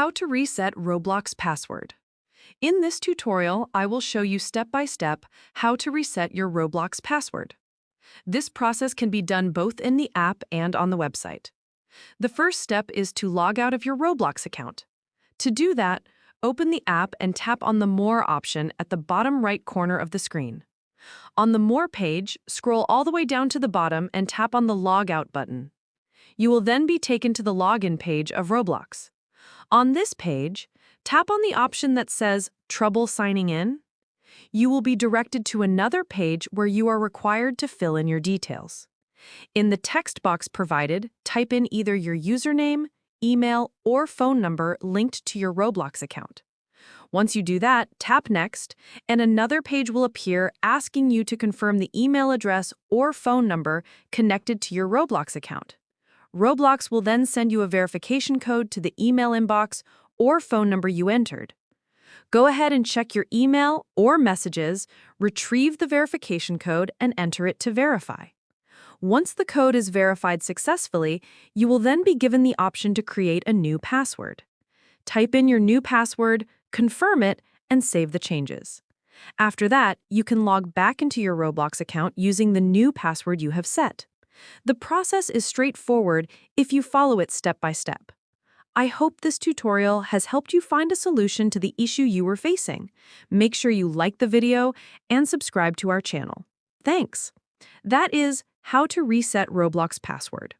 How to reset Roblox password. In this tutorial, I will show you step-by-step how to reset your Roblox password. This process can be done both in the app and on the website. The first step is to log out of your Roblox account. To do that, open the app and tap on the More option at the bottom right corner of the screen. On the More page, scroll all the way down to the bottom and tap on the Log Out button. You will then be taken to the login page of Roblox. On this page, tap on the option that says Trouble Signing In. You will be directed to another page where you are required to fill in your details. In the text box provided, type in either your username, email, or phone number linked to your Roblox account. Once you do that, tap Next, and another page will appear asking you to confirm the email address or phone number connected to your Roblox account. Roblox will then send you a verification code to the email inbox or phone number you entered. Go ahead and check your email or messages, retrieve the verification code, and enter it to verify. Once the code is verified successfully, you will then be given the option to create a new password. Type in your new password, confirm it, and save the changes. After that, you can log back into your Roblox account using the new password you have set. The process is straightforward if you follow it step by step. I hope this tutorial has helped you find a solution to the issue you were facing. Make sure you like the video and subscribe to our channel. Thanks. That is how to reset Roblox password.